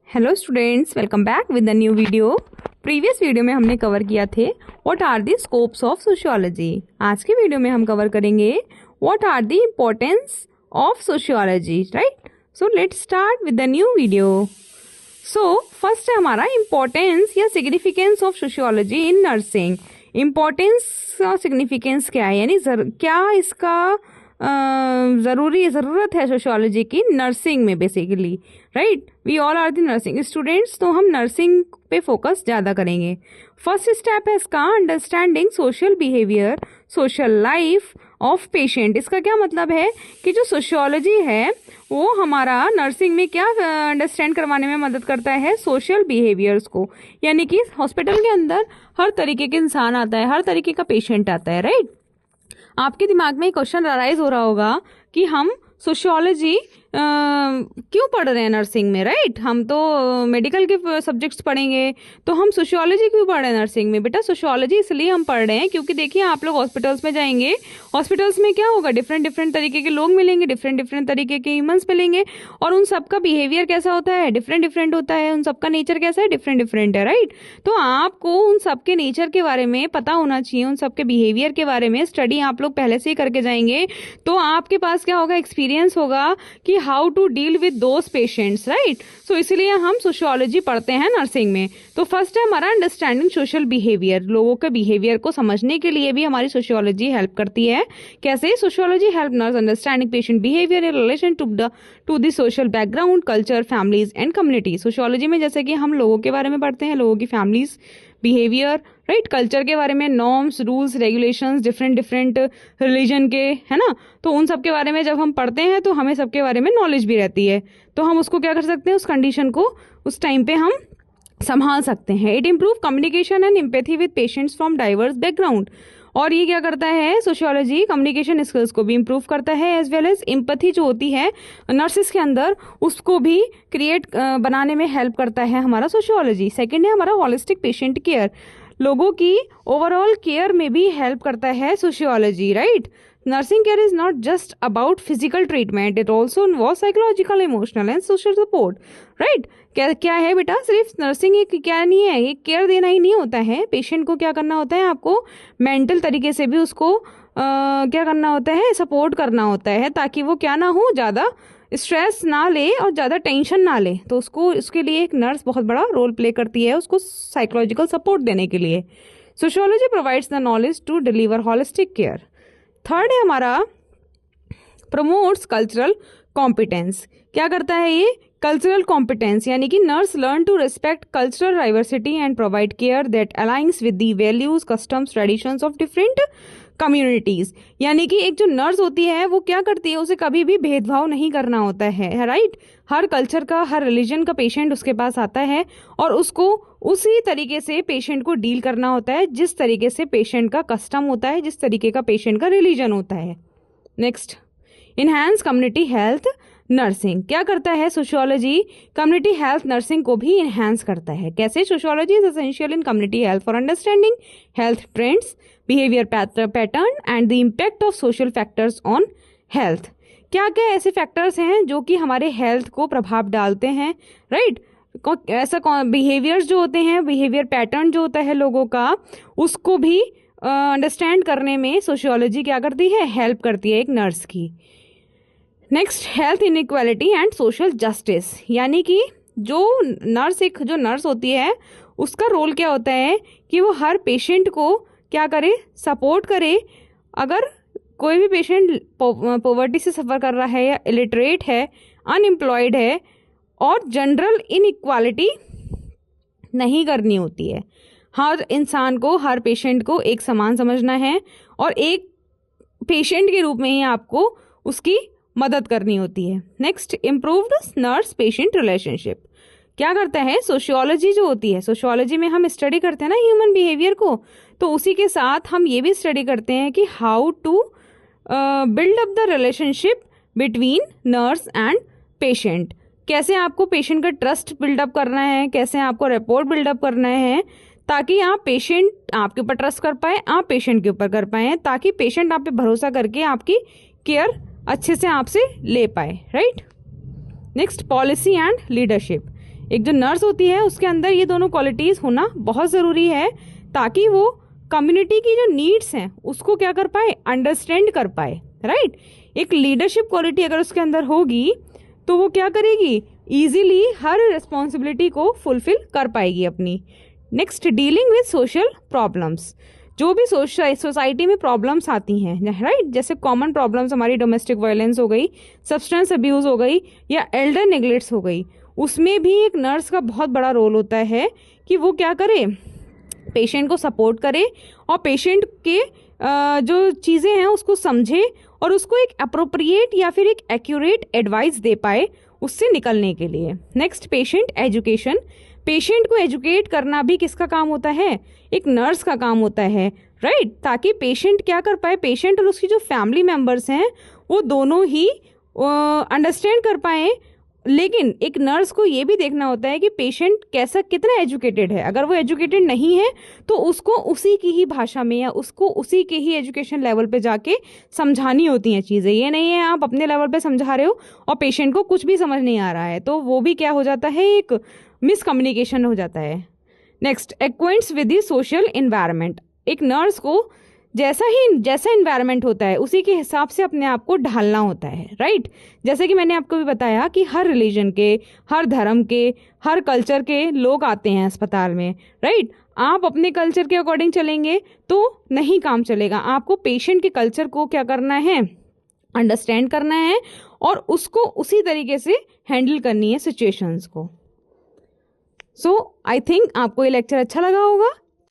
Hello students, welcome back with the new video. Previous video में हमने cover किया थे what are the scopes of sociology. आज के वीडियो में हम कवर करेंगे what are the importance of sociology, right. So let's start with the new video. So first है हमारा इम्पोर्टेंस या significance of sociology in nursing. Importance और significance क्या है, यानी क्या इसका ज़रूरत है सोशियोलॉजी की नर्सिंग में, basically, right. We all are the nursing students, तो हम नर्सिंग पे फोकस ज़्यादा करेंगे। फर्स्ट स्टेप है इसका understanding social behaviour, social life of patient. इसका क्या मतलब है कि जो सोशियोलॉजी है वो हमारा नर्सिंग में क्या अंडरस्टैंड करवाने में मदद करता है, सोशल बिहेवियर्स को। यानी कि हॉस्पिटल के अंदर हर तरीके के इंसान आता है, हर तरीके का पेशेंट आता है, राइट। आपके दिमाग में एक क्वेश्चन अराइज हो रहा होगा कि हम सोशियोलॉजी क्यों पढ़ रहे हैं नर्सिंग में, राइट। हम तो मेडिकल के सब्जेक्ट्स पढ़ेंगे, तो हम सोशियोलॉजी क्यों पढ़ रहे हैं नर्सिंग में। बेटा सोशियोलॉजी इसलिए हम पढ़ रहे हैं क्योंकि देखिए आप लोग हॉस्पिटल्स में जाएंगे, हॉस्पिटल्स में क्या होगा, डिफरेंट तरीके के लोग मिलेंगे, डिफरेंट तरीके के ह्यूमंस मिलेंगे, और उन सबका बिहेवियर कैसा होता है, डिफरेंट होता है। उन सबका नेचर कैसा है, डिफरेंट है, राइट। तो आपको उन सबके नेचर के बारे में पता होना चाहिए, उन सबके बिहेवियर के बारे में स्टडी आप लोग पहले से ही करके जाएंगे, तो आपके पास क्या होगा, एक्सपीरियंस होगा कि how to deal with those patients, right. So इसलिए हम सोशियोलॉजी पढ़ते हैं नर्सिंग में। तो फर्स्ट है हमारा अंडरस्टैंडिंग सोशल बिहेवियर। लोगों के बिहेवियर को समझने के लिए भी हमारी सोशियोलॉजी हेल्प करती है। कैसे? Sociology help nurse understanding patient behaviour in relation to the social background, culture, families and community. Sociology में जैसे कि हम लोगों के बारे में पढ़ते हैं, लोगों की फैमिलीज, बिहेवियर, राइट, कल्चर के बारे में, norms, rules, regulations, different religion के, है ना। तो उन सब के बारे में जब हम पढ़ते हैं तो हमें सबके बारे में नॉलेज भी रहती है, तो हम उसको क्या कर सकते हैं, उस कंडीशन को उस टाइम पे हम संभाल सकते हैं। It improve communication and empathy with patients from diverse background. और ये क्या करता है, सोशियोलॉजी कम्युनिकेशन स्किल्स को भी इम्प्रूव करता है, एज वेल एज एम्पैथी जो होती है नर्सिस के अंदर उसको भी क्रिएट बनाने में हेल्प करता है हमारा सोशियोलॉजी। सेकेंड है हमारा होलिस्टिक पेशेंट केयर। लोगों की ओवरऑल केयर में भी हेल्प करता है sociology, right. Nursing care is not just about physical treatment, it also involve psychological, emotional and social support, right. क्या है बेटा, सिर्फ नर्सिंग एक क्या नहीं है, ये केयर देना ही नहीं होता है। पेशेंट को क्या करना होता है, आपको मेंटल तरीके से भी उसको क्या करना होता है, सपोर्ट करना होता है, ताकि वो क्या ना हो, ज़्यादा स्ट्रेस ना ले और ज़्यादा टेंशन ना ले। तो उसके लिए एक नर्स बहुत बड़ा रोल प्ले करती है, उसको साइकोलॉजिकल सपोर्ट देने के लिए। Sociology provides the knowledge to deliver holistic care. Third है हमारा प्रमोट्स कल्चरल कॉम्पिटेंस। क्या करता है ये, कल्चरल कॉम्पिटेंस, यानी कि nurse learn to respect cultural diversity and provide care that aligns with the values, customs, traditions of different communities. यानी कि एक जो नर्स होती है वो क्या करती है, उसे कभी भी भेदभाव नहीं करना होता है, राइट। हर कल्चर का, हर रिलीजन का पेशेंट उसके पास आता है और उसको उसी तरीके से पेशेंट को डील करना होता है जिस तरीके से पेशेंट का कस्टम होता है, जिस तरीके का पेशेंट का रिलीजन होता है। Next, enhance community health nursing. क्या करता है सोशियोलॉजी, कम्युनिटी हेल्थ नर्सिंग को भी इनहैंस करता है। कैसे? Sociology is essential in community health for understanding health trends, behaviour pattern and the impact of social factors on health. क्या क्या ऐसे फैक्टर्स हैं जो कि हमारे हेल्थ को प्रभाव डालते हैं, राइट। ऐसा बिहेवियर्स जो होते हैं, बिहेवियर पैटर्न जो होता है लोगों का, उसको भी अंडरस्टैंड करने में सोशियोलॉजी क्या करती है, हेल्प करती है एक नर्स की। Next, health inequality and social justice. यानी कि जो नर्स होती है उसका रोल क्या होता है कि वो हर पेशेंट को क्या करे, सपोर्ट करे। अगर कोई भी पेशेंट पॉवर्टी से सफ़र कर रहा है या इलिटरेट है, अनएम्प्लॉयड है, और जनरल इनइक्वालिटी नहीं करनी होती है। हर इंसान को, हर पेशेंट को एक समान समझना है और एक पेशेंट के रूप में ही आपको उसकी मदद करनी होती है। Next, improved nurse patient relationship. क्या करता है, सोशियोलॉजी जो होती है, सोशियोलॉजी में हम स्टडी करते हैं ना ह्यूमन बिहेवियर को, तो उसी के साथ हम ये भी स्टडी करते हैं कि how to build up the relationship between nurse and patient. कैसे आपको पेशेंट का ट्रस्ट बिल्डअप करना है, कैसे आपको रिपोर्ट बिल्डअप करना है, ताकि आप पेशेंट आपके ऊपर ट्रस्ट कर पाए, आप पेशेंट के ऊपर कर पाए, ताकि पेशेंट आप पे भरोसा करके आपकी केयर अच्छे से आपसे ले पाए, right. Next, policy and leadership. एक जो नर्स होती है उसके अंदर ये दोनों क्वालिटीज़ होना बहुत ज़रूरी है, ताकि वो कम्युनिटी की जो नीड्स हैं उसको क्या कर पाए, अंडरस्टैंड कर पाए, राइट। एक लीडरशिप क्वालिटी अगर उसके अंदर होगी तो वो क्या करेगी, ईजिली हर रिस्पॉन्सिबिलिटी को फुलफिल कर पाएगी अपनी। Next, dealing with social problems. जो भी सोसाइटी में प्रॉब्लम्स आती हैं, राइट, जैसे कॉमन प्रॉब्लम्स हमारी डोमेस्टिक वायलेंस हो गई, सब्सटेंस अब्यूज़ हो गई, या एल्डर नेग्लेक्ट्स हो गई, उसमें भी एक नर्स का बहुत बड़ा रोल होता है कि वो क्या करे, पेशेंट को सपोर्ट करे और पेशेंट के जो चीज़ें हैं उसको समझे और उसको एक अप्रोप्रिएट या फिर एक एक्यूरेट एडवाइस दे पाए उससे निकलने के लिए। Next, patient education. पेशेंट को एजुकेट करना भी किसका काम होता है, एक नर्स का काम होता है, राइट, ताकि पेशेंट क्या कर पाए, पेशेंट और उसकी जो फैमिली मेम्बर्स हैं वो दोनों ही अंडरस्टैंड कर पाए। लेकिन एक नर्स को ये भी देखना होता है कि पेशेंट कैसा, कितना एजुकेटेड है। अगर वो एजुकेटेड नहीं है तो उसको उसी की ही भाषा में या उसको उसी के ही एजुकेशन लेवल पे जाके समझानी होती हैं चीज़ें। ये नहीं है आप अपने लेवल पे समझा रहे हो और पेशेंट को कुछ भी समझ नहीं आ रहा है, तो वो भी क्या हो जाता है, एक मिसकम्युनिकेशन हो जाता है। Next, acquaints with the social environment. एक नर्स को जैसा इन्वायरमेंट होता है उसी के हिसाब से अपने आप को ढालना होता है, राइट। जैसे कि मैंने आपको भी बताया कि हर रिलीजन के, हर धर्म के, हर कल्चर के लोग आते हैं अस्पताल में, राइट। आप अपने कल्चर के अकॉर्डिंग चलेंगे तो नहीं काम चलेगा, आपको पेशेंट के कल्चर को क्या करना है, अंडरस्टैंड करना है और उसको उसी तरीके से हैंडल करनी है सिचुएशंस को। सो आई थिंक आपको ये लेक्चर अच्छा लगा होगा।